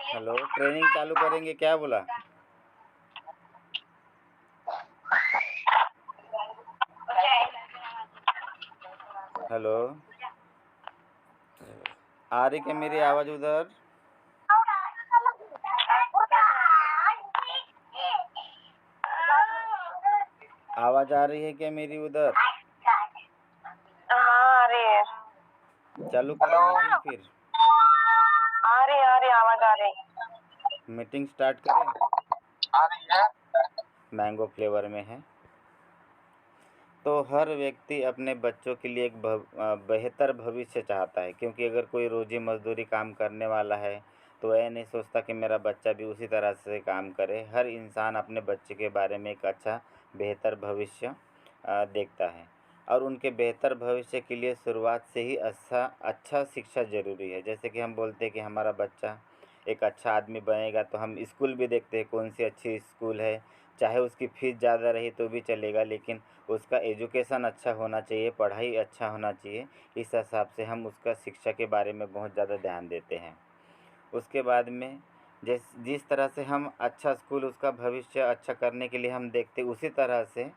Hello, training चालू करेंगे क्या बोला? हेलो, आ रही क्या मेरी आवाज़ उधर? आवाज़ आ रही है क्या मेरी उधर? हाँ, आ रही है। चालू करें मीटिंग फिर? आ रही आवाज आ रही। मीटिंग स्टार्ट करें? आ रही है। मैंगो फ्लेवर में है। तो हर व्यक्ति अपने बच्चों के लिए एक बेहतर भविष्य चाहता है, क्योंकि अगर कोई रोजी मजदूरी काम करने वाला है तो वह नहीं सोचता कि मेरा बच्चा भी उसी तरह से काम करे। हर इंसान अपने बच्चे के बारे में एक अच्छा बेहतर भविष्य देखता है, और उनके बेहतर भविष्य के लिए शुरुआत से ही अच्छा शिक्षा ज़रूरी है। जैसे कि हम बोलते हैं कि हमारा बच्चा एक अच्छा आदमी बनेगा, तो हम स्कूल भी देखते हैं कौन सी अच्छी स्कूल है। चाहे उसकी फ़ीस ज़्यादा रही तो भी चलेगा, लेकिन उसका एजुकेशन अच्छा होना चाहिए, पढ़ाई अच्छा होना चाहिए। इस हिसाब से हम उसका शिक्षा के बारे में बहुत ज़्यादा ध्यान देते हैं। उसके बाद में जिस तरह से हम अच्छा स्कूल, उसका भविष्य अच्छा करने के लिए हम देखते, उसी तरह से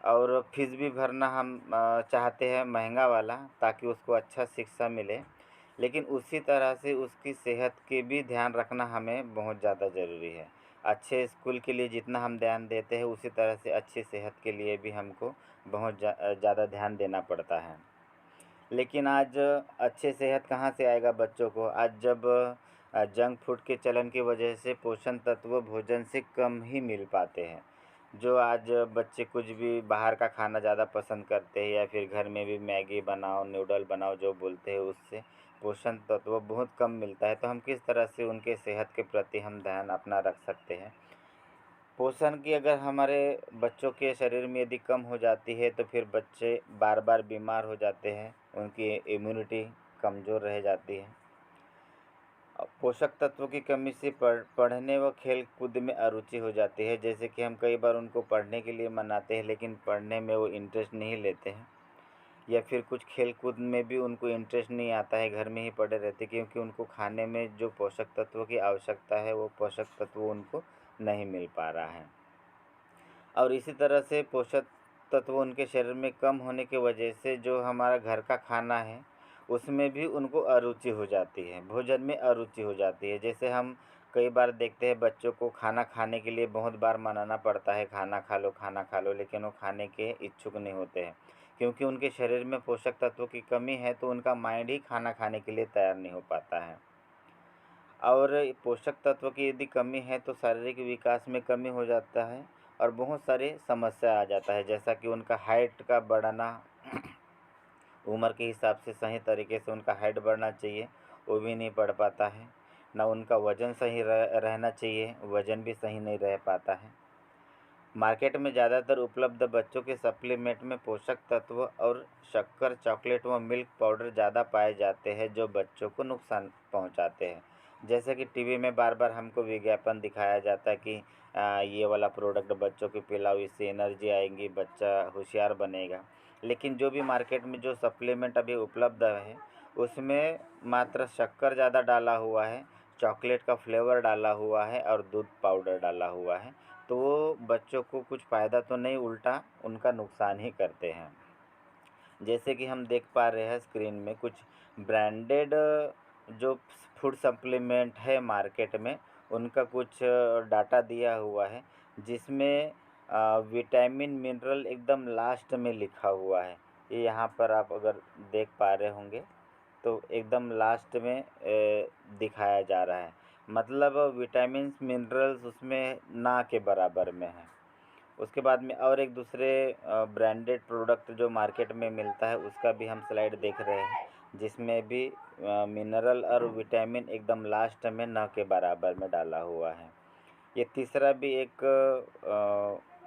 और फीस भी भरना हम चाहते हैं महंगा वाला, ताकि उसको अच्छा शिक्षा मिले। लेकिन उसी तरह से उसकी सेहत की भी ध्यान रखना हमें बहुत ज़्यादा ज़रूरी है। अच्छे स्कूल के लिए जितना हम ध्यान देते हैं, उसी तरह से अच्छी सेहत के लिए भी हमको बहुत ज़्यादा ध्यान देना पड़ता है। लेकिन आज अच्छे सेहत कहाँ से आएगा बच्चों को? आज जब जंक फूड के चलन की वजह से पोषण तत्व भोजन से कम ही मिल पाते हैं। जो आज बच्चे कुछ भी बाहर का खाना ज़्यादा पसंद करते हैं, या फिर घर में भी मैगी बनाओ, नूडल बनाओ जो बोलते हैं, उससे पोषण तत्व बहुत कम मिलता है। तो हम किस तरह से उनके सेहत के प्रति हम ध्यान अपना रख सकते हैं? पोषण की अगर हमारे बच्चों के शरीर में यदि कम हो जाती है, तो फिर बच्चे बार बार बीमार हो जाते हैं, उनकी इम्यूनिटी कमज़ोर रह जाती है। पोषक तत्वों की कमी से पढ़ने व खेल कूद में अरुचि हो जाती है। जैसे कि हम कई बार उनको पढ़ने के लिए मनाते हैं, लेकिन पढ़ने में वो इंटरेस्ट नहीं लेते हैं, या फिर कुछ खेल कूद में भी उनको इंटरेस्ट नहीं आता है, घर में ही पड़े रहते, क्योंकि उनको खाने में जो पोषक तत्वों की आवश्यकता है, वो पोषक तत्व उनको नहीं मिल पा रहा है। और इसी तरह से पोषक तत्व उनके शरीर में कम होने की वजह से जो हमारा घर का खाना है, उसमें भी उनको अरुचि हो जाती है, भोजन में अरुचि हो जाती है। जैसे हम कई बार देखते हैं बच्चों को खाना खाने के लिए बहुत बार मनाना पड़ता है, खाना खा लो, लेकिन वो खाने के इच्छुक नहीं होते हैं, क्योंकि उनके शरीर में पोषक तत्वों की कमी है। तो उनका माइंड ही खाना खाने के लिए तैयार नहीं हो पाता है। और पोषक तत्व की यदि कमी है तो शारीरिक विकास में कमी हो जाता है, और बहुत सारी समस्या आ जाता है। जैसा कि उनका हाइट का बढ़ना, उम्र के हिसाब से सही तरीके से उनका हाइट बढ़ना चाहिए, वो भी नहीं बढ़ पाता है। ना उनका वज़न सही रहना चाहिए, वज़न भी सही नहीं रह पाता है। मार्केट में ज़्यादातर उपलब्ध बच्चों के सप्लीमेंट में पोषक तत्व और शक्कर, चॉकलेट व मिल्क पाउडर ज़्यादा पाए जाते हैं, जो बच्चों को नुकसान पहुंचाते हैं। जैसे कि टीवी में बार बार हमको विज्ञापन दिखाया जाता है कि ये वाला प्रोडक्ट बच्चों को पिलाओ, इससे एनर्जी आएगी, बच्चा होशियार बनेगा। लेकिन जो भी मार्केट में जो सप्लीमेंट अभी उपलब्ध है, उसमें मात्र शक्कर ज़्यादा डाला हुआ है, चॉकलेट का फ्लेवर डाला हुआ है, और दूध पाउडर डाला हुआ है। तो वो बच्चों को कुछ फ़ायदा तो नहीं, उल्टा उनका नुकसान ही करते हैं। जैसे कि हम देख पा रहे हैं स्क्रीन में कुछ ब्रांडेड जो फूड सप्लीमेंट है मार्केट में, उनका कुछ डाटा दिया हुआ है, जिसमें विटामिन मिनरल एकदम लास्ट में लिखा हुआ है। ये यहाँ पर आप अगर देख पा रहे होंगे, तो एकदम लास्ट में दिखाया जा रहा है। मतलब विटामिन्स मिनरल्स उसमें ना के बराबर में है। उसके बाद में और एक दूसरे ब्रांडेड प्रोडक्ट जो मार्केट में मिलता है, उसका भी हम स्लाइड देख रहे हैं, जिसमें भी मिनरल और विटामिन एकदम लास्ट में न के बराबर में डाला हुआ है। ये तीसरा भी एक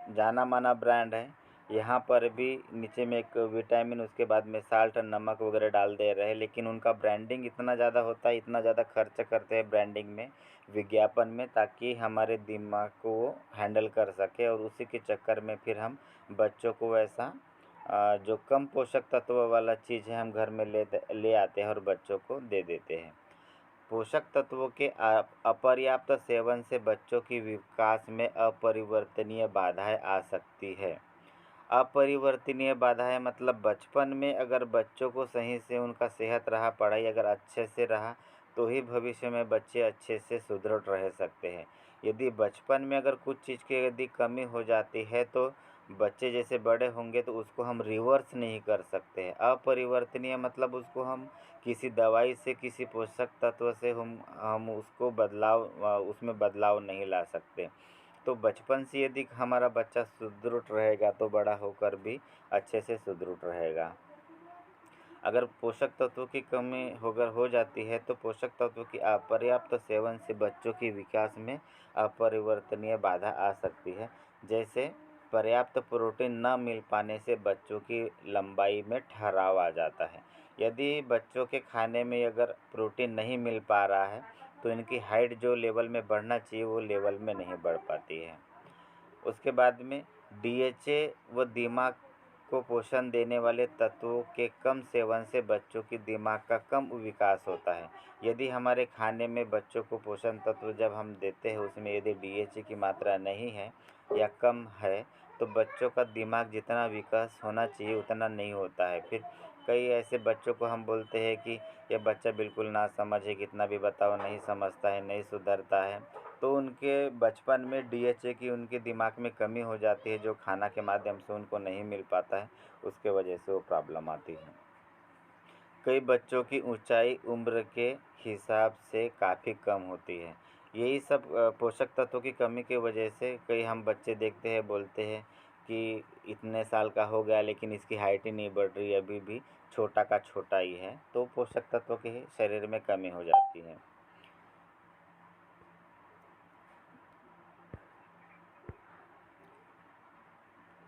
जाना माना ब्रांड है। यहाँ पर भी नीचे में एक विटामिन, उसके बाद में साल्ट और नमक वगैरह डाल दे रहे हैं, लेकिन उनका ब्रांडिंग इतना ज़्यादा होता है, इतना ज़्यादा खर्च करते हैं ब्रांडिंग में, विज्ञापन में, ताकि हमारे दिमाग को वो हैंडल कर सके, और उसी के चक्कर में फिर हम बच्चों को ऐसा जो कम पोषक तत्व वाला चीज़ है, हम घर में ले आते हैं और बच्चों को दे देते हैं। पोषक तत्वों के अपर्याप्त सेवन से बच्चों की विकास में अपरिवर्तनीय बाधाएं आ सकती है। अपरिवर्तनीय बाधाएं मतलब बचपन में अगर बच्चों को सही से उनका सेहत रहा, पढ़ाई अगर अच्छे से रहा, तो ही भविष्य में बच्चे अच्छे से सुदृढ़ रह सकते हैं। यदि बचपन में अगर कुछ चीज़ की यदि कमी हो जाती है तो बच्चे जैसे बड़े होंगे तो उसको हम रिवर्स नहीं कर सकते हैं। अपरिवर्तनीय मतलब उसको हम किसी दवाई से, किसी पोषक तत्व से हम उसको उसमें बदलाव नहीं ला सकते। तो बचपन से यदि हमारा बच्चा सुदृढ़ रहेगा तो बड़ा होकर भी अच्छे से सुदृढ़ रहेगा। अगर पोषक तत्वों की कमी अगर हो जाती है तो पोषक तत्वों की अपर्याप्त सेवन से बच्चों के विकास में अपरिवर्तनीय बाधा आ सकती है। जैसे पर्याप्त प्रोटीन न मिल पाने से बच्चों की लंबाई में ठहराव आ जाता है। यदि बच्चों के खाने में अगर प्रोटीन नहीं मिल पा रहा है तो इनकी हाइट जो लेवल में बढ़ना चाहिए वो लेवल में नहीं बढ़ पाती है। उसके बाद में डीएचए व दिमाग को पोषण देने वाले तत्वों के कम सेवन से बच्चों की दिमाग का कम विकास होता है। यदि हमारे खाने में बच्चों को पोषण तत्व जब हम देते हैं उसमें यदि डीएचए की मात्रा नहीं है या कम है तो बच्चों का दिमाग जितना विकास होना चाहिए उतना नहीं होता है। फिर कई ऐसे बच्चों को हम बोलते हैं कि यह बच्चा बिल्कुल ना समझ है, कितना भी बताओ नहीं समझता है, नहीं सुधरता है। तो उनके बचपन में डीएचए की उनके दिमाग में कमी हो जाती है जो खाना के माध्यम से उनको नहीं मिल पाता है, उसके वजह से वो प्रॉब्लम आती है। कई बच्चों की ऊंचाई उम्र के हिसाब से काफ़ी कम होती है। यही सब पोषक तत्वों की कमी की वजह से कई हम बच्चे देखते हैं, बोलते हैं कि इतने साल का हो गया लेकिन इसकी हाइट ही नहीं बढ़ रही, अभी भी छोटा का छोटा ही है। तो पोषक तत्वों की शरीर में कमी हो जाती है।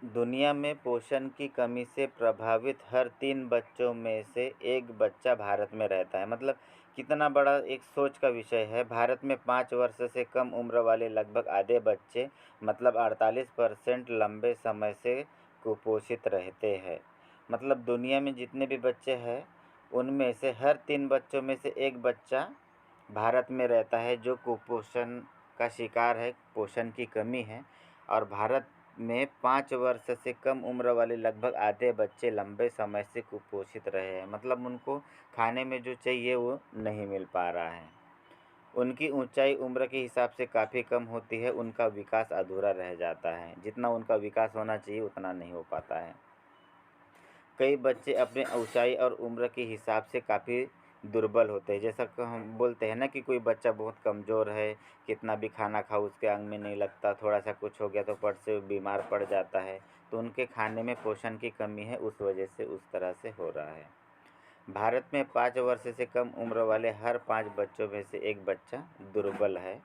दुनिया में पोषण की कमी से प्रभावित हर 3 बच्चों में से 1 बच्चा भारत में रहता है। मतलब कितना बड़ा एक सोच का विषय है। भारत में 5 वर्ष से कम उम्र वाले लगभग आधे बच्चे मतलब 48% लंबे समय से कुपोषित रहते हैं। मतलब दुनिया में जितने भी बच्चे हैं उनमें से हर 3 बच्चों में से 1 बच्चा भारत में रहता है जो कुपोषण का शिकार है, पोषण की कमी है। और भारत में 5 वर्ष से कम उम्र वाले लगभग आधे बच्चे लंबे समय से कुपोषित रहे हैं। मतलब उनको खाने में जो चाहिए वो नहीं मिल पा रहा है। उनकी ऊंचाई उम्र के हिसाब से काफ़ी कम होती है, उनका विकास अधूरा रह जाता है। जितना उनका विकास होना चाहिए उतना नहीं हो पाता है। कई बच्चे अपने ऊंचाई और उम्र के हिसाब से काफ़ी दुर्बल होते हैं। जैसा कि हम बोलते हैं ना कि कोई बच्चा बहुत कमज़ोर है, कितना भी खाना खाओ उसके अंग में नहीं लगता, थोड़ा सा कुछ हो गया तो फट से बीमार पड़ जाता है। तो उनके खाने में पोषण की कमी है, उस वजह से उस तरह से हो रहा है। भारत में 5 वर्ष से कम उम्र वाले हर 5 बच्चों में से 1 बच्चा दुर्बल है।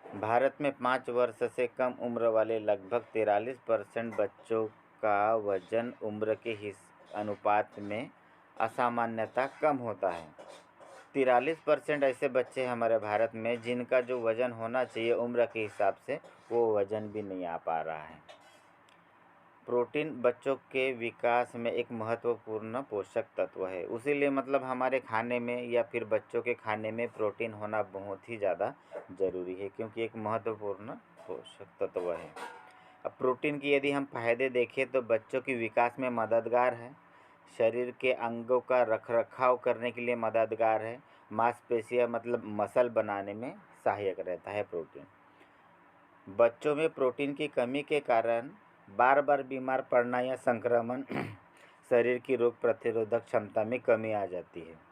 भारत में 5 वर्ष से कम उम्र वाले लगभग 43% बच्चों का वजन उम्र के अनुपात में असामान्यता कम होता है। 43% ऐसे बच्चे हैं हमारे भारत में जिनका जो वजन होना चाहिए उम्र के हिसाब से वो वजन भी नहीं आ पा रहा है। प्रोटीन बच्चों के विकास में एक महत्वपूर्ण पोषक तत्व है। उसीलिए मतलब हमारे खाने में या फिर बच्चों के खाने में प्रोटीन होना बहुत ही ज़्यादा ज़रूरी है, क्योंकि एक महत्वपूर्ण पोषक तत्व है। अब प्रोटीन की यदि हम फायदे देखें तो बच्चों के विकास में मददगार है, शरीर के अंगों का रखरखाव करने के लिए मददगार है, मांसपेशियाँ मतलब मसल बनाने में सहायक रहता है प्रोटीन। बच्चों में प्रोटीन की कमी के कारण बार बार बीमार पड़ना या संक्रमण शरीर की रोग प्रतिरोधक क्षमता में कमी आ जाती है।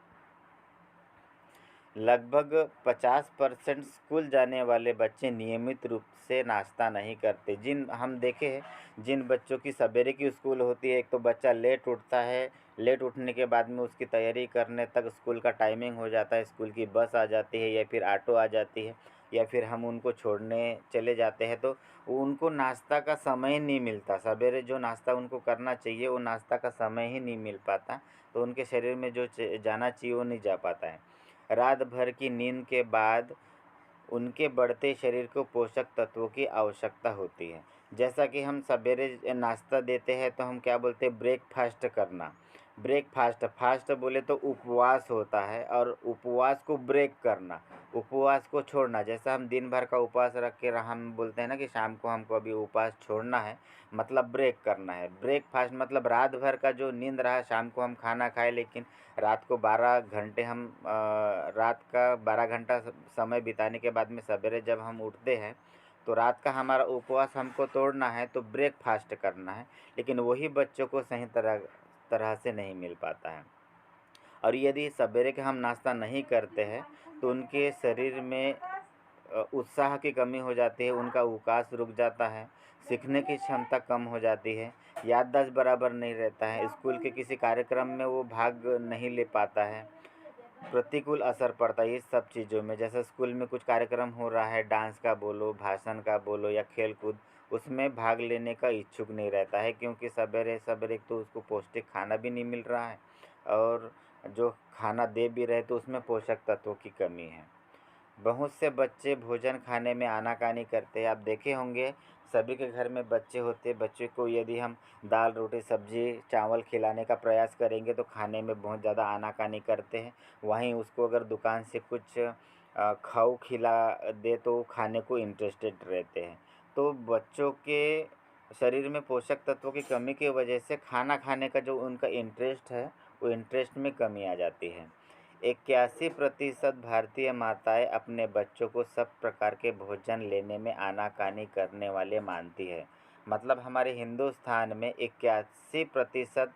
लगभग 50% स्कूल जाने वाले बच्चे नियमित रूप से नाश्ता नहीं करते। हम देखे हैं जिन बच्चों की सवेरे की स्कूल होती है, एक तो बच्चा लेट उठता है, लेट उठने के बाद में उसकी तैयारी करने तक स्कूल का टाइमिंग हो जाता है, स्कूल की बस आ जाती है या फिर ऑटो आ जाती है या फिर हम उनको छोड़ने चले जाते हैं तो उनको नाश्ता का समय ही नहीं मिलता। सवेरे जो नाश्ता उनको करना चाहिए वो नाश्ता का समय ही नहीं मिल पाता, तो उनके शरीर में जो जाना चाहिए वो नहीं जा पाता है। रात भर की नींद के बाद उनके बढ़ते शरीर को पोषक तत्वों की आवश्यकता होती है। जैसा कि हम सवेरे नाश्ता देते हैं तो हम क्या बोलते हैं, ब्रेकफास्ट करना। ब्रेकफास्ट, फास्ट बोले तो उपवास होता है, और उपवास को ब्रेक करना, उपवास को छोड़ना। जैसा हम दिन भर का उपवास रख के हम बोलते हैं ना कि शाम को हमको अभी उपवास छोड़ना है, मतलब ब्रेक करना है। ब्रेकफास्ट मतलब रात भर का जो नींद रहा, शाम को हम खाना खाए लेकिन रात को 12 घंटे हम रात का 12 घंटा समय बिताने के बाद में सवेरे जब हम उठते हैं तो रात का हमारा उपवास हमको तोड़ना है, तो ब्रेकफास्ट करना है। लेकिन वही बच्चों को सही तरह से नहीं मिल पाता है। और यदि सवेरे का हम नाश्ता नहीं करते हैं तो उनके शरीर में उत्साह की कमी हो जाती है, उनका विकास रुक जाता है, सीखने की क्षमता कम हो जाती है, याददाश्त बराबर नहीं रहता है, स्कूल के किसी कार्यक्रम में वो भाग नहीं ले पाता है। प्रतिकूल असर पड़ता है इस सब चीज़ों में। जैसे स्कूल में कुछ कार्यक्रम हो रहा है, डांस का बोलो, भाषण का बोलो या खेल कूद, उसमें भाग लेने का इच्छुक नहीं रहता है, क्योंकि सवेरे सवेरे तो उसको पौष्टिक खाना भी नहीं मिल रहा है, और जो खाना दे भी रहे तो उसमें पोषक तत्वों की कमी है। बहुत से बच्चे भोजन खाने में आनाकानी करते हैं। आप देखे होंगे सभी के घर में बच्चे होते, बच्चे को यदि हम दाल रोटी सब्जी चावल खिलाने का प्रयास करेंगे तो खाने में बहुत ज़्यादा आनाकानी करते हैं। वहीं उसको अगर दुकान से कुछ खाऊ खिला दे तो खाने को इंटरेस्टेड रहते हैं। तो बच्चों के शरीर में पोषक तत्वों की कमी की वजह से खाना खाने का जो उनका इंटरेस्ट है, वो इंटरेस्ट में कमी आ जाती है। 81% भारतीय माताएं अपने बच्चों को सब प्रकार के भोजन लेने में आनाकानी करने वाले मानती है। मतलब हमारे हिंदुस्तान में 81%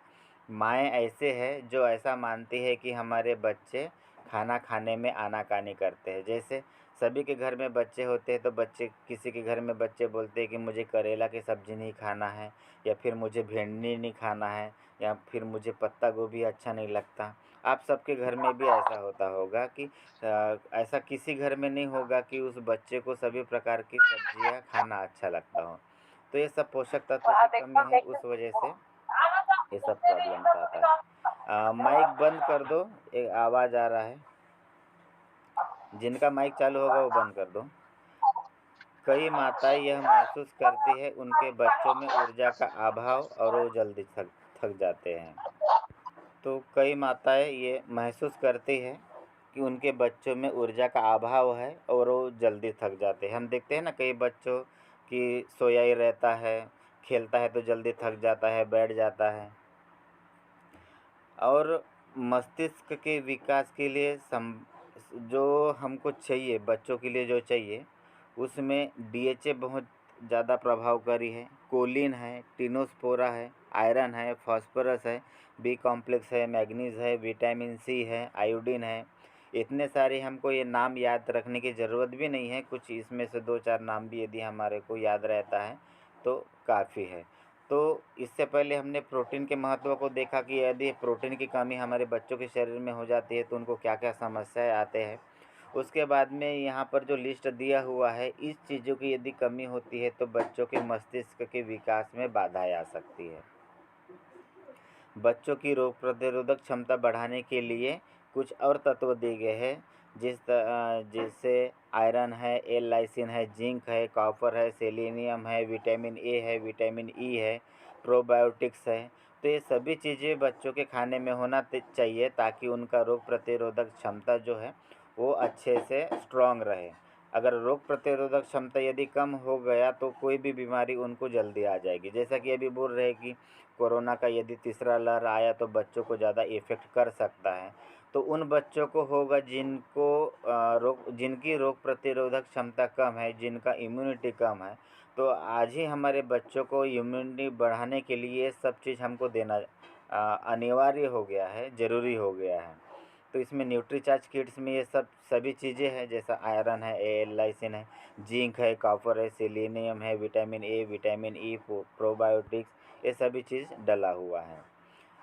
माएँ ऐसे हैं जो ऐसा मानती है कि हमारे बच्चे खाना खाने में आनाकानी करते हैं। जैसे सभी के घर में बच्चे होते हैं तो बच्चे, किसी के घर में बच्चे बोलते हैं कि मुझे करेला की सब्ज़ी नहीं खाना है, या फिर मुझे भिंडी नहीं खाना है, या फिर मुझे पत्ता गोभी अच्छा नहीं लगता। आप सबके घर में भी ऐसा होता होगा कि ऐसा किसी घर में नहीं होगा कि उस बच्चे को सभी प्रकार की सब्जियां खाना अच्छा लगता हो। तो ये सब पोषक तत्वों की कमी है, उस वजह से ये सब प्रॉब्लम्स आता है। माइक बंद कर दो, एक आवाज़ आ रहा है। जिनका माइक चालू होगा वो बंद कर दो। कई माताएं यह महसूस करती है उनके बच्चों में ऊर्जा का अभाव और वो जल्दी थक थक जाते हैं। तो कई माताएं ये महसूस करती है कि उनके बच्चों में ऊर्जा का अभाव है और वो जल्दी थक जाते हैं। हम देखते हैं ना कई बच्चों की सोया ही रहता है, खेलता है तो जल्दी थक जाता है, बैठ जाता है। और मस्तिष्क के विकास के लिए जो हमको चाहिए, बच्चों के लिए जो चाहिए, उसमें डीएचए बहुत ज़्यादा प्रभावकारी है, कोलिन है, टिनोस्पोरा है, आयरन है, फास्फोरस है, बी कॉम्प्लेक्स है, मैग्नीज है, विटामिन सी है, आयोडीन है। इतने सारे हमको ये नाम याद रखने की ज़रूरत भी नहीं है, कुछ इसमें से 2-4 नाम भी यदि हमारे को याद रहता है तो काफ़ी है। तो इससे पहले हमने प्रोटीन के महत्व को देखा कि यदि प्रोटीन की कमी हमारे बच्चों के शरीर में हो जाती है तो उनको क्या क्या समस्याएं आते हैं। उसके बाद में यहाँ पर जो लिस्ट दिया हुआ है, इस चीज़ों की यदि कमी होती है तो बच्चों के मस्तिष्क के विकास में बाधाएं आ सकती है। बच्चों की रोग प्रतिरोधक क्षमता बढ़ाने के लिए कुछ और तत्व दिए गए हैं, जैसे आयरन है, एल लाइसिन है, जिंक है, कॉपर है, सेलेनियम है, विटामिन ए है, विटामिन ई है, प्रोबायोटिक्स है। तो ये सभी चीज़ें बच्चों के खाने में होना चाहिए ताकि उनका रोग प्रतिरोधक क्षमता जो है वो अच्छे से स्ट्रॉन्ग रहे। अगर रोग प्रतिरोधक क्षमता यदि कम हो गया तो कोई भी बीमारी उनको जल्दी आ जाएगी। जैसा कि अभी बोल रहे हैं कि कोरोना का यदि तीसरा लहर आया तो बच्चों को ज़्यादा इफ़ेक्ट कर सकता है। तो उन बच्चों को होगा जिनकी रोग प्रतिरोधक क्षमता कम है, जिनका इम्यूनिटी कम है। तो आज ही हमारे बच्चों को इम्यूनिटी बढ़ाने के लिए ये सब चीज़ हमको देना अनिवार्य हो गया है, ज़रूरी हो गया है। तो इसमें न्यूट्रीचार्ज किट्स में ये सब सभी चीज़ें हैं, जैसा आयरन है, एल लाइसिन है, जिंक है, कॉपर है, सेलेनियम है, vitamin A, vitamin E, probiotics, ये सभी चीज़ डला हुआ है।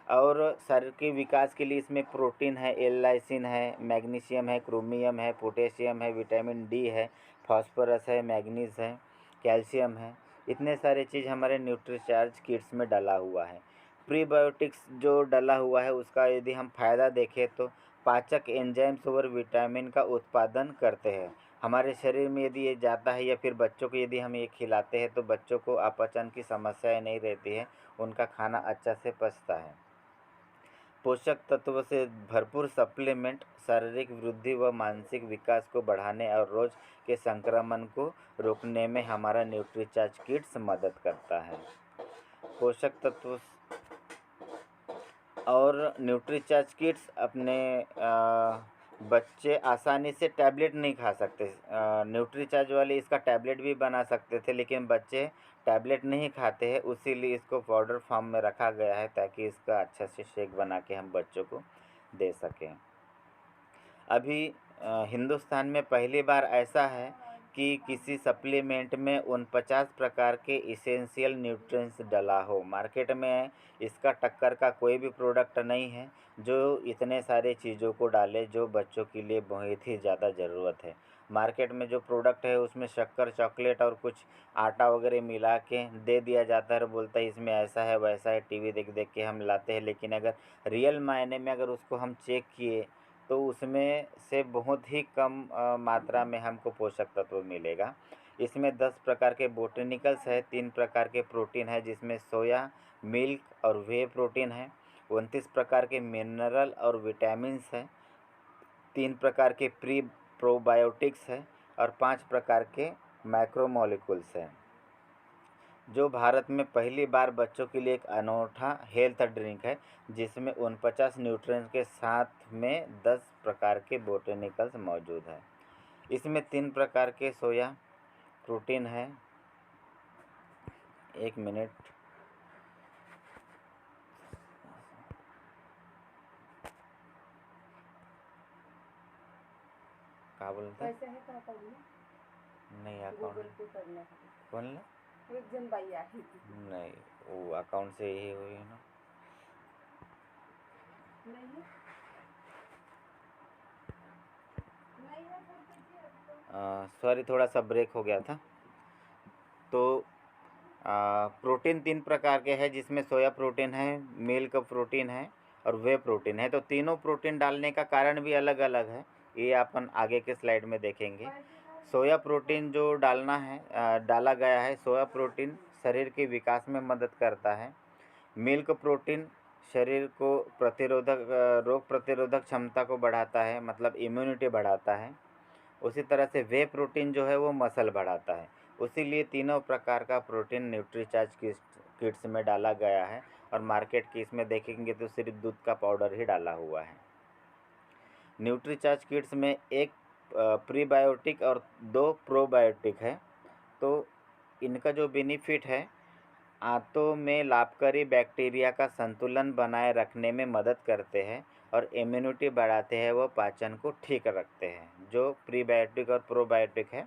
और शरीर के विकास के लिए इसमें प्रोटीन है, एल लाइसिन है, मैग्नीशियम है, क्रोमियम है, पोटेशियम है, विटामिन डी है, फास्फोरस है, मैग्नीज है, कैल्शियम है। इतने सारे चीज़ हमारे न्यूट्रीचार्ज किट्स में डला हुआ है। प्रीबायोटिक्स जो डला हुआ है उसका यदि हम फ़ायदा देखें तो पाचक एंजाइम्स और विटामिन का उत्पादन करते हैं। हमारे शरीर में यदि ये जाता है या फिर बच्चों को यदि हम ये खिलाते हैं तो बच्चों को अपचन की समस्याएं नहीं रहती है, उनका खाना अच्छा से पचता है। पोषक तत्व से भरपूर सप्लीमेंट शारीरिक वृद्धि व मानसिक विकास को बढ़ाने और रोज के संक्रमण को रोकने में हमारा न्यूट्रीचार्ज किट्स मदद करता है। पोषक तत्व और न्यूट्रीचार्ज किट्स अपने बच्चे आसानी से टैबलेट नहीं खा सकते। न्यूट्रीचार्ज वाले इसका टैबलेट भी बना सकते थे, लेकिन बच्चे टैबलेट नहीं खाते हैं, उसीलिए इसको पाउडर फॉर्म में रखा गया है ताकि इसका अच्छा से शेक बना के हम बच्चों को दे सकें। अभी हिंदुस्तान में पहली बार ऐसा है कि किसी सप्लीमेंट में उन 50 प्रकार के इसेंशियल न्यूट्रिएंट्स डला हो। मार्केट में इसका टक्कर का कोई भी प्रोडक्ट नहीं है जो इतने सारे चीज़ों को डाले जो बच्चों के लिए बहुत ही ज़्यादा ज़रूरत है। मार्केट में जो प्रोडक्ट है उसमें शक्कर, चॉकलेट और कुछ आटा वगैरह मिला के दे दिया जाता है और बोलता है इसमें ऐसा है वैसा है, टीवी देख देख के हम लाते हैं, लेकिन अगर रियल मायने में अगर उसको हम चेक किए तो उसमें से बहुत ही कम मात्रा में हमको पोषक तत्व मिलेगा। इसमें 10 प्रकार के बोटेनिकल्स है, 3 प्रकार के प्रोटीन है जिसमें सोया, मिल्क और वे प्रोटीन है, 29 प्रकार के मिनरल और विटामिन्स है, 3 प्रकार के प्रोबायोटिक्स है और 5 प्रकार के मैक्रोमोलिक्यूल्स हैं। जो भारत में पहली बार बच्चों के लिए एक अनूठा हेल्थ ड्रिंक है जिसमें 49 न्यूट्रिएंट्स के साथ में 10 प्रकार के बोटेनिकल्स मौजूद है। इसमें 3 प्रकार के सोया प्रोटीन है। एक मिनट, क्या बोलते हैं? नहीं अकाउंट कौन ला? एक जन बाई आई थी। नहीं, वो अकाउंट से ही हुई है ना। नहीं सॉरी, थोड़ा सा ब्रेक हो गया था। तो प्रोटीन 3 प्रकार के हैं जिसमें सोया प्रोटीन है, मिल्क प्रोटीन है और वे प्रोटीन है। तो तीनों प्रोटीन डालने का कारण भी अलग अलग है, ये अपन आगे के स्लाइड में देखेंगे। सोया प्रोटीन जो डाला गया है, सोया प्रोटीन शरीर के विकास में मदद करता है। मिल्क प्रोटीन शरीर को रोग प्रतिरोधक क्षमता को बढ़ाता है, मतलब इम्यूनिटी बढ़ाता है। उसी तरह से वे प्रोटीन जो है वो मसल बढ़ाता है। उसीलिए तीनों प्रकार का प्रोटीन न्यूट्रीचार्ज किट्स में डाला गया है और मार्केट की इसमें देखेंगे तो सिर्फ दूध का पाउडर ही डाला हुआ है। न्यूट्रीचार्ज किट्स में एक प्रीबायोटिक और 2 प्रोबायोटिक है। तो इनका जो बेनिफिट है, आंतों में लाभकारी बैक्टीरिया का संतुलन बनाए रखने में मदद करते हैं और इम्यूनिटी बढ़ाते हैं, व पाचन को ठीक रखते हैं। जो प्रीबायोटिक और प्रोबायोटिक है,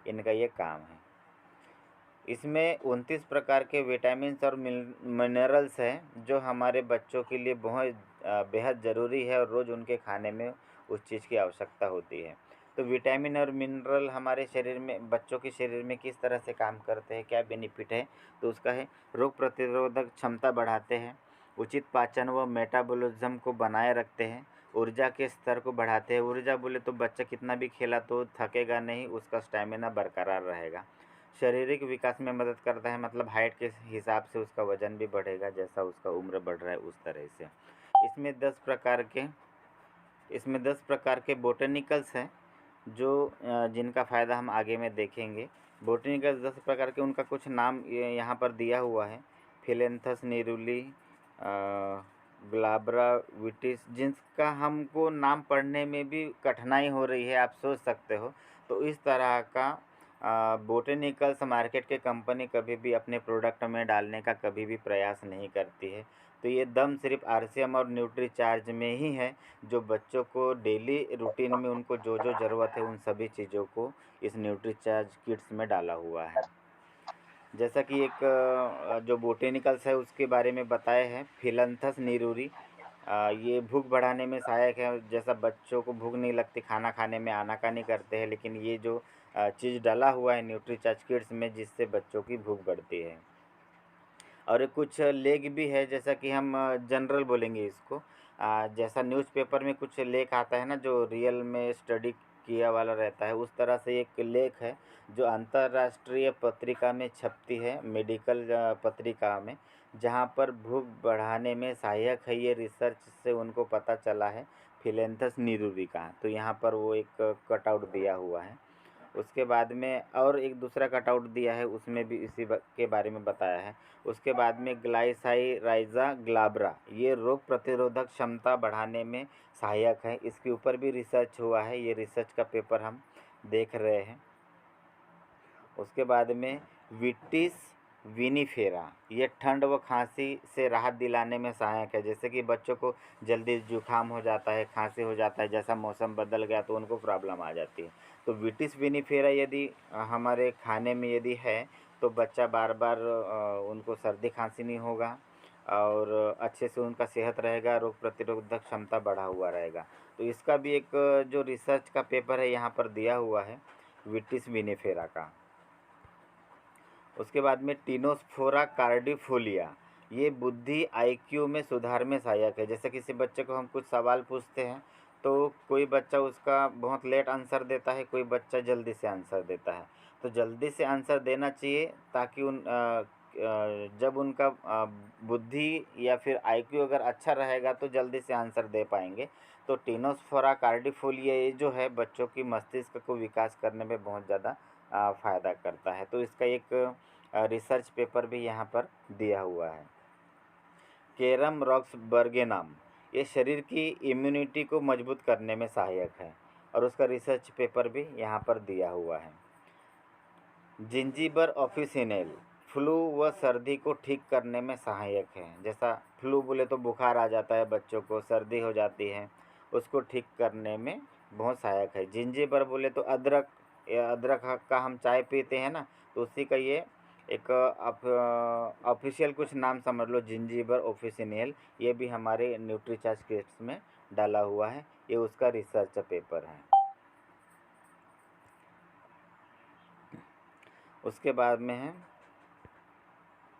इनका ये काम है। इसमें 29 प्रकार के विटामिन्स और मिनरल्स हैं जो हमारे बच्चों के लिए बहुत बेहद ज़रूरी है और रोज़ उनके खाने में उस चीज़ की आवश्यकता होती है। तो विटामिन और मिनरल हमारे शरीर में, बच्चों के शरीर में किस तरह से काम करते हैं, क्या बेनिफिट है, तो उसका है रोग प्रतिरोधक क्षमता बढ़ाते हैं, उचित पाचन व मेटाबॉलिज्म को बनाए रखते हैं, ऊर्जा के स्तर को बढ़ाते हैं। ऊर्जा बोले तो बच्चा कितना भी खेला तो थकेगा नहीं, उसका स्टैमिना बरकरार रहेगा। शारीरिक विकास में मदद करता है, मतलब हाइट के हिसाब से उसका वजन भी बढ़ेगा, जैसा उसका उम्र बढ़ रहा है उस तरह से। इसमें 10 प्रकार के बोटेनिकल्स हैं जो जिनका फ़ायदा हम आगे में देखेंगे। बोटेनिकल्स 10 प्रकार के, उनका कुछ नाम यहाँ पर दिया हुआ है। फिलेंथस निरूली, ग्लाब्रा विटिस, जिनका हमको नाम पढ़ने में भी कठिनाई हो रही है, आप सोच सकते हो। तो इस तरह का बोटेनिकल्स मार्केट के कंपनी कभी भी अपने प्रोडक्ट में डालने का कभी भी प्रयास नहीं करती है। तो ये दम सिर्फ आरसीएम और न्यूट्रीचार्ज में ही है, जो बच्चों को डेली रूटीन में उनको जो जो ज़रूरत है उन सभी चीज़ों को इस न्यूट्रीचार्ज किट्स में डाला हुआ है। जैसा कि एक जो बोटेनिकल्स है उसके बारे में बताए हैं, फिलंथस निरूरी, ये भूख बढ़ाने में सहायक है। जैसा बच्चों को भूख नहीं लगती, खाना खाने में आनाकानी करते हैं, लेकिन ये जो चीज़ डाला हुआ है न्यूट्रीचार्ज किट्स में, जिससे बच्चों की भूख बढ़ती है। और कुछ लेख भी है, जैसा कि हम जनरल बोलेंगे इसको, जैसा न्यूज़पेपर में कुछ लेख आता है ना, जो रियल में स्टडी किया वाला रहता है, उस तरह से एक लेख है जो अंतर्राष्ट्रीय पत्रिका में छपती है, मेडिकल पत्रिका में, जहाँ पर भूख बढ़ाने में सहायक है। ये रिसर्च से उनको पता चला है फिलेंथस नीरूरी का। तो यहाँ पर वो एक कटआउट दिया हुआ है। उसके बाद में और एक दूसरा कटआउट दिया है, उसमें भी इसी के बारे में बताया है। उसके बाद में ग्लाइसाइराइजा ग्लाब्रा, ये रोग प्रतिरोधक क्षमता बढ़ाने में सहायक है। इसके ऊपर भी रिसर्च हुआ है, ये रिसर्च का पेपर हम देख रहे हैं। उसके बाद में विटिस विनिफेरा, ये ठंड व खांसी से राहत दिलाने में सहायक है। जैसे कि बच्चों को जल्दी जुकाम हो जाता है, खांसी हो जाता है, जैसा मौसम बदल गया तो उनको प्रॉब्लम आ जाती है। तो विटिस विनिफेरा यदि हमारे खाने में यदि है तो बच्चा बार बार उनको सर्दी खांसी नहीं होगा और अच्छे से उनका सेहत रहेगा, रोग प्रतिरोधक क्षमता बढ़ा हुआ रहेगा। तो इसका भी एक जो रिसर्च का पेपर है यहाँ पर दिया हुआ है विटिस विनिफेरा का। उसके बाद में टिनोस्फोरा कार्डिफोलिया, ये बुद्धि आईक्यू में सुधार में सहायक है। जैसे किसी बच्चे को हम कुछ सवाल पूछते हैं तो कोई बच्चा उसका बहुत लेट आंसर देता है, कोई बच्चा जल्दी से आंसर देता है। तो जल्दी से आंसर देना चाहिए ताकि जब उनका बुद्धि या फिर आईक्यू अगर अच्छा रहेगा तो जल्दी से आंसर दे पाएंगे। तो टिनोस्फोरा कार्डिफोलिया ये जो है बच्चों की मस्तिष्क को विकास करने में बहुत ज़्यादा फ़ायदा करता है। तो इसका एक रिसर्च पेपर भी यहाँ पर दिया हुआ है। केरम रॉक्सबर्गेनाम, ये शरीर की इम्यूनिटी को मजबूत करने में सहायक है और उसका रिसर्च पेपर भी यहाँ पर दिया हुआ है। जिंजीबर ऑफिसिनेल, फ्लू व सर्दी को ठीक करने में सहायक है। जैसा फ्लू बोले तो बुखार आ जाता है बच्चों को, सर्दी हो जाती है, उसको ठीक करने में बहुत सहायक है। जिंजीबर बोले तो अदरक, अदरक का हम चाय पीते हैं ना, तो उसी का ये एक ऑफिशियल कुछ नाम समझ लो, जिंजीबर ऑफिसिनेल। ये भी हमारे न्यूट्रीचार्ज किट्स में डाला हुआ है, ये उसका रिसर्च पेपर है। उसके बाद में है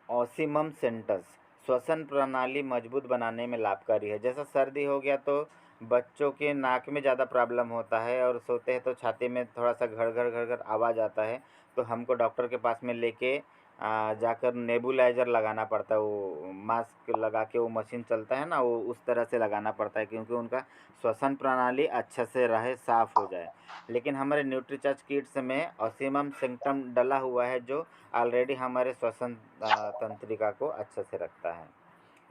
ऑसिमम सेंटस, श्वसन प्रणाली मजबूत बनाने में लाभकारी है। जैसा सर्दी हो गया तो बच्चों के नाक में ज़्यादा प्रॉब्लम होता है और सोते हैं तो छाती में थोड़ा सा घर घर घर घर आवाज़ आता है, तो हमको डॉक्टर के पास में लेके जाकर नेबुलाइज़र लगाना पड़ता है। वो मास्क लगा के वो मशीन चलता है ना, वो उस तरह से लगाना पड़ता है क्योंकि उनका श्वसन प्रणाली अच्छे से रहे, साफ़ हो जाए। लेकिन हमारे न्यूट्रीचार्ज किट्स में ऑसिमम सेंटम डला हुआ है जो ऑलरेडी हमारे श्वसन तंत्रिका को अच्छे से रखता है।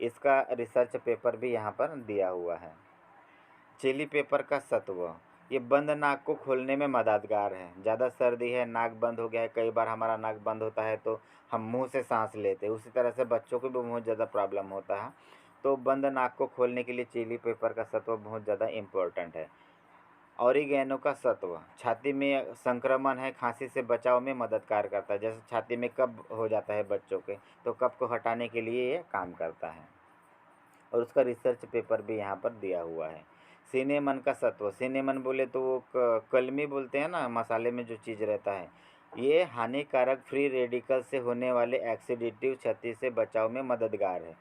इसका रिसर्च पेपर भी यहाँ पर दिया हुआ है। चिली पेपर का सत्व, ये बंद नाक को खोलने में मददगार है। ज़्यादा सर्दी है, नाक बंद हो गया है, कई बार हमारा नाक बंद होता है तो हम मुंह से सांस लेते हैं, उसी तरह से बच्चों को भी बहुत ज़्यादा प्रॉब्लम होता है। तो बंद नाक को खोलने के लिए चिली पेपर का सत्व बहुत ज़्यादा इम्पोर्टेंट है। ऑरिगेनो का सत्व, छाती में संक्रमण है, खांसी से बचाव में मददगार करता है। जैसे छाती में कफ हो जाता है बच्चों के, तो कफ को हटाने के लिए ये काम करता है और उसका रिसर्च पेपर भी यहाँ पर दिया हुआ है। सिनेमन का सत्व, सिनेमन बोले तो वो कलमी बोलते हैं ना, मसाले में जो चीज़ रहता है, ये हानिकारक फ्री रेडिकल से होने वाले ऑक्सीडेटिव क्षति से बचाव में मददगार है।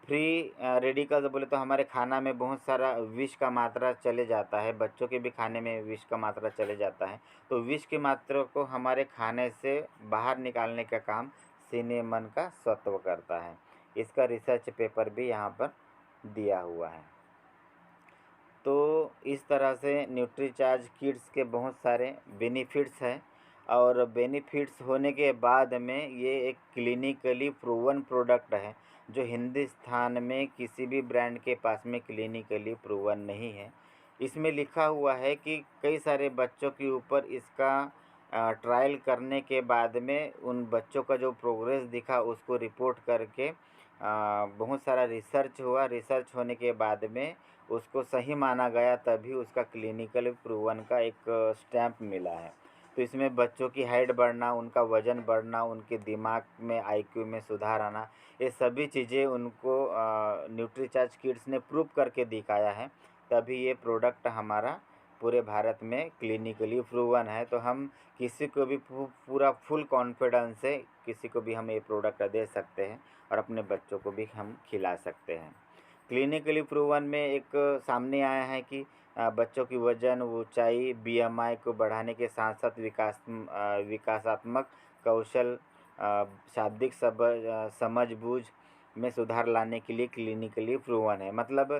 फ्री रेडिकल्स बोले तो हमारे खाना में बहुत सारा विष का मात्रा चले जाता है, बच्चों के भी खाने में विष का मात्रा चले जाता है। तो विष की मात्रा को हमारे खाने से बाहर निकालने का काम सिनेमन का सत्व करता है। इसका रिसर्च पेपर भी यहाँ पर दिया हुआ है। तो इस तरह से न्यूट्रीचार्ज किड्स के बहुत सारे बेनिफिट्स हैं और बेनिफिट्स होने के बाद में ये एक क्लिनिकली प्रूवन प्रोडक्ट है जो हिंदुस्तान में किसी भी ब्रांड के पास में क्लिनिकली प्रूवन नहीं है। इसमें लिखा हुआ है कि कई सारे बच्चों के ऊपर इसका ट्रायल करने के बाद में उन बच्चों का जो प्रोग्रेस दिखा उसको रिपोर्ट करके बहुत सारा रिसर्च हुआ, रिसर्च होने के बाद में उसको सही माना गया, तभी उसका क्लिनिकल प्रूवन का एक स्टैम्प मिला है। तो इसमें बच्चों की हाइट बढ़ना, उनका वज़न बढ़ना, उनके दिमाग में आईक्यू में सुधार आना, ये सभी चीज़ें उनको न्यूट्रीचार्ज किड्स ने प्रूव करके दिखाया है, तभी ये प्रोडक्ट हमारा पूरे भारत में क्लिनिकली प्रूवन है। तो हम किसी को भी पूरा फुल कॉन्फिडेंस से किसी को भी हम ये प्रोडक्ट दे सकते हैं और अपने बच्चों को भी हम खिला सकते हैं। क्लिनिकली प्रूवन में एक सामने आया है कि बच्चों की वजन, ऊंचाई, बीएमआई को बढ़ाने के साथ साथ विकासात्मक कौशल, शाब्दिक समझ-बूझ में सुधार लाने के लिए क्लिनिकली प्रूवन है। मतलब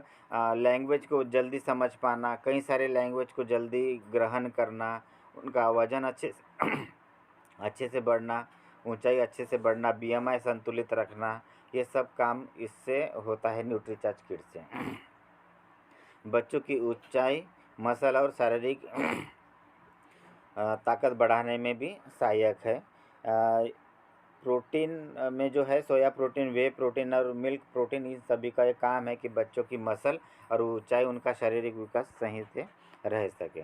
लैंग्वेज को जल्दी समझ पाना, कई सारे लैंग्वेज को जल्दी ग्रहण करना, उनका वजन अच्छे से बढ़ना, ऊंचाई अच्छे से बढ़ना, बीएमआई संतुलित रखना, ये सब काम इससे होता है न्यूट्रीचार्ज किट से। बच्चों की ऊंचाई, मसल और शारीरिक ताकत बढ़ाने में भी सहायक है। प्रोटीन में जो है सोया प्रोटीन, वे प्रोटीन और मिल्क प्रोटीन, इन सभी का एक काम है कि बच्चों की मसल और ऊंचाई, उनका शारीरिक विकास सही से रह सके।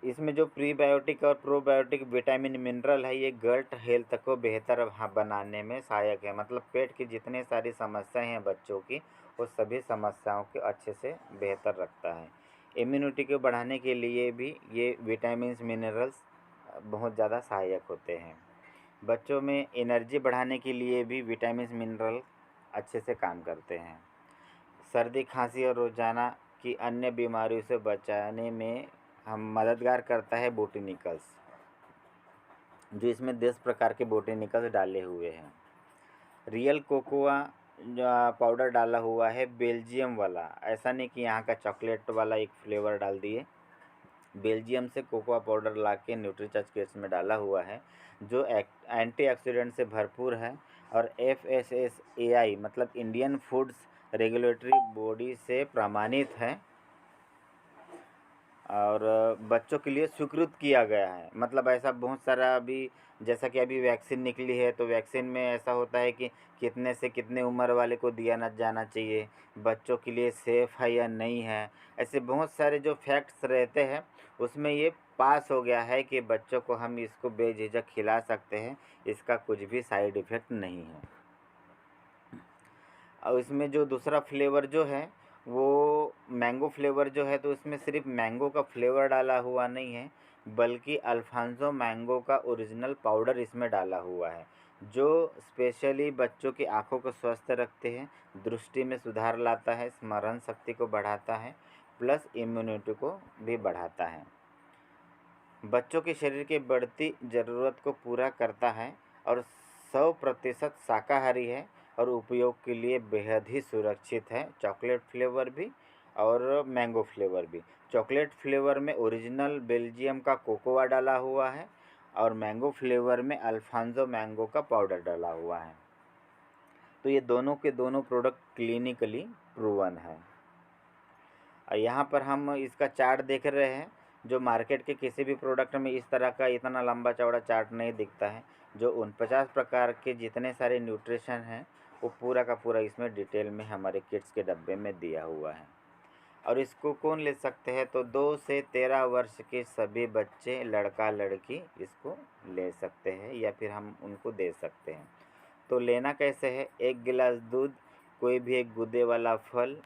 इसमें जो प्रीबायोटिक और प्रोबायोटिक विटामिन मिनरल है, ये गट हेल्थ को बेहतर बनाने में सहायक है। मतलब पेट की जितनी सारी समस्याएं हैं बच्चों की, वो सभी समस्याओं को अच्छे से बेहतर रखता है। इम्यूनिटी को बढ़ाने के लिए भी ये विटामिन्स मिनरल्स बहुत ज़्यादा सहायक होते हैं। बच्चों में एनर्जी बढ़ाने के लिए भी विटामिन्स मिनरल अच्छे से काम करते हैं। सर्दी, खांसी और रोज़ाना की अन्य बीमारियों से बचाने में हम मददगार करता है बोटेनिकल्स, जो इसमें 10 प्रकार के बोटेनिकल्स डाले हुए हैं। रियल कोकोआ पाउडर डाला हुआ है, बेल्जियम वाला, ऐसा नहीं कि यहाँ का चॉकलेट वाला एक फ्लेवर डाल दिए। बेल्जियम से कोकोआ पाउडर ला के न्यूट्रीचार्ज किट्स में डाला हुआ है, जो एंटीऑक्सीडेंट से भरपूर है और FSSAI मतलब इंडियन फूड्स रेगुलेटरी बॉडी से प्रमाणित है और बच्चों के लिए स्वीकृत किया गया है। मतलब ऐसा बहुत सारा अभी, जैसा कि अभी वैक्सीन निकली है, तो वैक्सीन में ऐसा होता है कि कितने से कितने उम्र वाले को दिया न जाना चाहिए, बच्चों के लिए सेफ़ है या नहीं है, ऐसे बहुत सारे जो फैक्ट्स रहते हैं, उसमें ये पास हो गया है कि बच्चों को हम इसको बेझिझक खिला सकते हैं, इसका कुछ भी साइड इफ़ेक्ट नहीं है। और इसमें जो दूसरा फ्लेवर जो है वो मैंगो फ्लेवर जो है, तो इसमें सिर्फ मैंगो का फ्लेवर डाला हुआ नहीं है, बल्कि अल्फांसो मैंगो का ओरिजिनल पाउडर इसमें डाला हुआ है, जो स्पेशली बच्चों की आँखों को स्वस्थ रखते हैं, दृष्टि में सुधार लाता है, स्मरण शक्ति को बढ़ाता है, प्लस इम्यूनिटी को भी बढ़ाता है। बच्चों के शरीर की बढ़ती ज़रूरत को पूरा करता है और 100% शाकाहारी है और उपयोग के लिए बेहद ही सुरक्षित है। चॉकलेट फ्लेवर भी और मैंगो फ्लेवर भी। चॉकलेट फ्लेवर में ओरिजिनल बेल्जियम का कोकोआ डाला हुआ है और मैंगो फ्लेवर में अल्फांसो मैंगो का पाउडर डाला हुआ है। तो ये दोनों के दोनों प्रोडक्ट क्लिनिकली प्रूवन है। यहाँ पर हम इसका चार्ट देख रहे हैं, जो मार्केट के किसी भी प्रोडक्ट में इस तरह का इतना लंबा चौड़ा चार्ट नहीं दिखता है। जो 49 प्रकार के जितने सारे न्यूट्रिशन हैं, वो पूरा का पूरा इसमें डिटेल में हमारे किट्स के डब्बे में दिया हुआ है। और इसको कौन ले सकते हैं, तो 2 से 13 वर्ष के सभी बच्चे, लड़का लड़की इसको ले सकते हैं या फिर हम उनको दे सकते हैं। तो लेना कैसे है, 1 गिलास दूध, कोई भी एक गूदे वाला फल।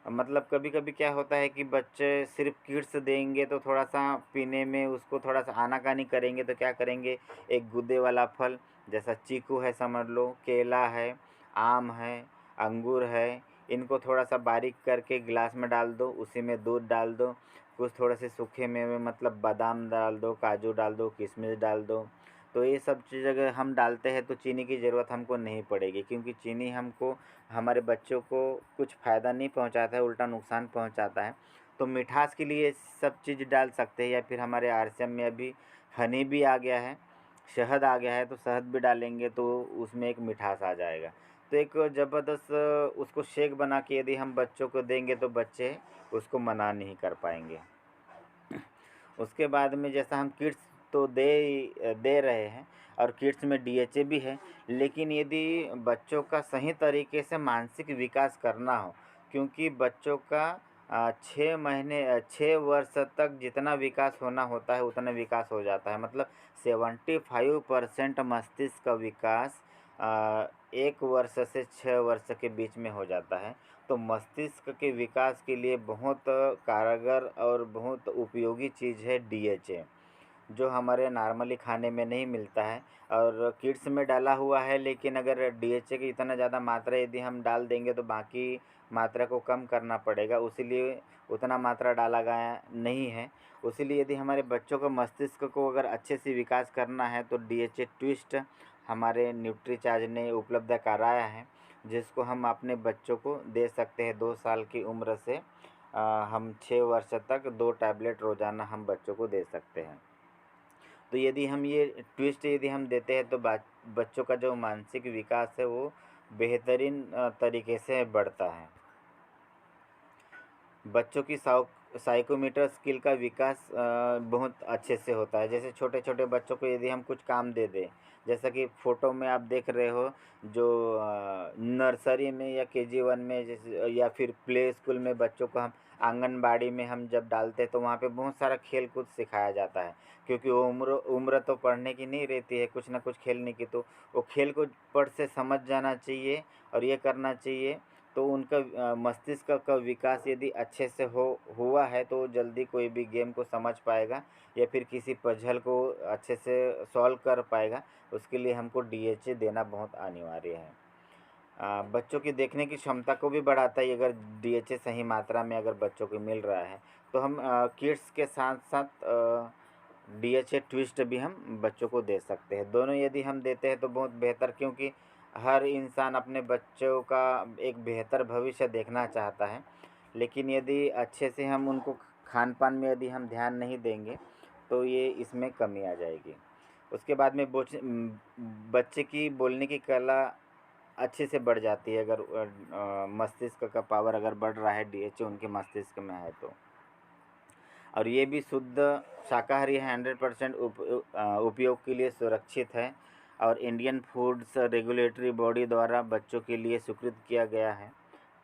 मतलब कभी कभी क्या होता है कि बच्चे सिर्फ किड्स देंगे तो थोड़ा सा पीने में उसको थोड़ा सा आनाकानी करेंगे, तो क्या करेंगे, एक गूदे वाला फल जैसा चीकू है समझ लो, केला है, आम है, अंगूर है, इनको थोड़ा सा बारीक करके गिलास में डाल दो, उसी में दूध डाल दो, कुछ थोड़े से सूखे मेवे मतलब बादाम डाल दो, काजू डाल दो, किशमिश डाल दो। तो ये सब चीज़ अगर हम डालते हैं तो चीनी की ज़रूरत हमको नहीं पड़ेगी, क्योंकि चीनी हमको हमारे बच्चों को कुछ फ़ायदा नहीं पहुंचाता है, उल्टा नुकसान पहुंचाता है। तो मिठास के लिए सब चीज़ डाल सकते हैं, या फिर हमारे आरसीएम में अभी हनी भी आ गया है, शहद आ गया है, तो शहद भी डालेंगे तो उसमें एक मिठास आ जाएगा। तो एक ज़बरदस्त उसको शेक बना के यदि हम बच्चों को देंगे तो बच्चे उसको मना नहीं कर पाएंगे। उसके बाद में जैसा हम किड्स तो दे रहे हैं और किड्स में डीएचए भी है, लेकिन यदि बच्चों का सही तरीके से मानसिक विकास करना हो, क्योंकि बच्चों का 6 वर्ष तक जितना विकास होना होता है उतना विकास हो जाता है। मतलब 75% मस्तिष्क का विकास 1 वर्ष से 6 वर्ष के बीच में हो जाता है। तो मस्तिष्क के विकास के लिए बहुत कारगर और बहुत उपयोगी चीज़ है डीएचए। जो हमारे नॉर्मली खाने में नहीं मिलता है। और किड्स में डाला हुआ है, लेकिन अगर डीएचए की इतना ज़्यादा मात्रा यदि हम डाल देंगे तो बाकी मात्रा को कम करना पड़ेगा, उसीलिए उतना मात्रा डाला गया नहीं है। इसीलिए यदि हमारे बच्चों को मस्तिष्क को अगर अच्छे से विकास करना है तो डीएचए ट्विस्ट हमारे न्यूट्रीचार्ज ने उपलब्ध कराया है, जिसको हम अपने बच्चों को दे सकते हैं। 2 साल की उम्र से हम 6 वर्ष तक 2 टैबलेट रोज़ाना हम बच्चों को दे सकते हैं। तो यदि हम ये ट्विस्ट यदि हम देते हैं तो बच्चों का जो मानसिक विकास है वो बेहतरीन तरीके से बढ़ता है। बच्चों की साइकोमोटर स्किल का विकास बहुत अच्छे से होता है। जैसे छोटे छोटे बच्चों को यदि हम कुछ काम दे दें, जैसा कि फ़ोटो में आप देख रहे हो, जो नर्सरी में या केजी 1 में जैसे या फिर प्ले स्कूल में बच्चों को हम आंगनबाड़ी में हम जब डालते हैं तो वहाँ पे बहुत सारा खेल कूद सिखाया जाता है, क्योंकि वो उम्र तो पढ़ने की नहीं रहती है, कुछ ना कुछ खेलने की। तो वो खेल को पढ़ से समझ जाना चाहिए और ये करना चाहिए। तो उनका मस्तिष्क का विकास यदि अच्छे से हुआ है तो जल्दी कोई भी गेम को समझ पाएगा या फिर किसी पजल को अच्छे से सॉल्व कर पाएगा। उसके लिए हमको डीएचए देना बहुत अनिवार्य है। बच्चों की देखने की क्षमता को भी बढ़ाता है अगर डीएचए सही मात्रा में अगर बच्चों को मिल रहा है तो हम किड्स के साथ साथ डीएचए ट्विस्ट भी हम बच्चों को दे सकते हैं। दोनों यदि हम देते हैं तो बहुत बेहतर, क्योंकि हर इंसान अपने बच्चों का एक बेहतर भविष्य देखना चाहता है। लेकिन यदि अच्छे से हम उनको खान पान में यदि हम ध्यान नहीं देंगे तो ये इसमें कमी आ जाएगी। उसके बाद में बच्चे की बोलने की कला अच्छे से बढ़ जाती है अगर मस्तिष्क का पावर अगर बढ़ रहा है, डीएचए उनके मस्तिष्क में है तो। और ये भी शुद्ध शाकाहारी है, 100% उपयोग के लिए सुरक्षित है और इंडियन फूड्स रेगुलेटरी बॉडी द्वारा बच्चों के लिए स्वीकृत किया गया है,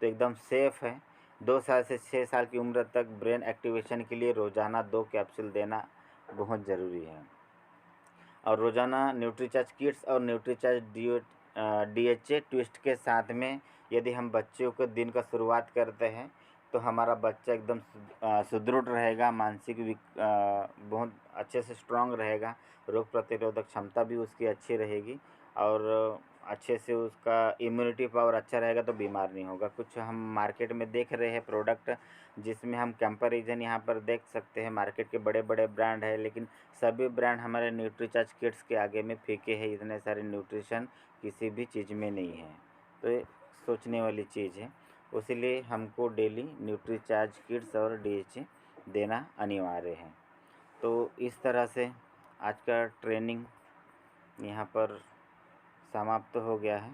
तो एकदम सेफ़ है। 2 साल से 6 साल की उम्र तक ब्रेन एक्टिवेशन के लिए रोज़ाना 2 कैप्सूल देना बहुत ज़रूरी है। और रोज़ाना न्यूट्रीचार्ज किड्स और न्यूट्रीचार्ज डीएचए ट्विस्ट के साथ में यदि हम बच्चों को दिन का शुरुआत करते हैं तो हमारा बच्चा एकदम सुदृढ़ रहेगा, मानसिक बहुत अच्छे से स्ट्रांग रहेगा, रोग प्रतिरोधक क्षमता भी उसकी अच्छी रहेगी और अच्छे से उसका इम्यूनिटी पावर अच्छा रहेगा तो बीमार नहीं होगा। कुछ हम मार्केट में देख रहे हैं प्रोडक्ट जिसमें हम कंपैरिजन यहाँ पर देख सकते हैं, मार्केट के बड़े बड़े ब्रांड है लेकिन सभी ब्रांड हमारे न्यूट्रीचार्ज किड्स के आगे में फीके हैं। इतने सारे न्यूट्रिशन किसी भी चीज़ में नहीं है, तो ये सोचने वाली चीज़ है। इसीलिए हमको डेली न्यूट्रीचार्ज किड्स और डीएचए देना अनिवार्य है। तो इस तरह से आज का ट्रेनिंग यहाँ पर समाप्त हो गया है।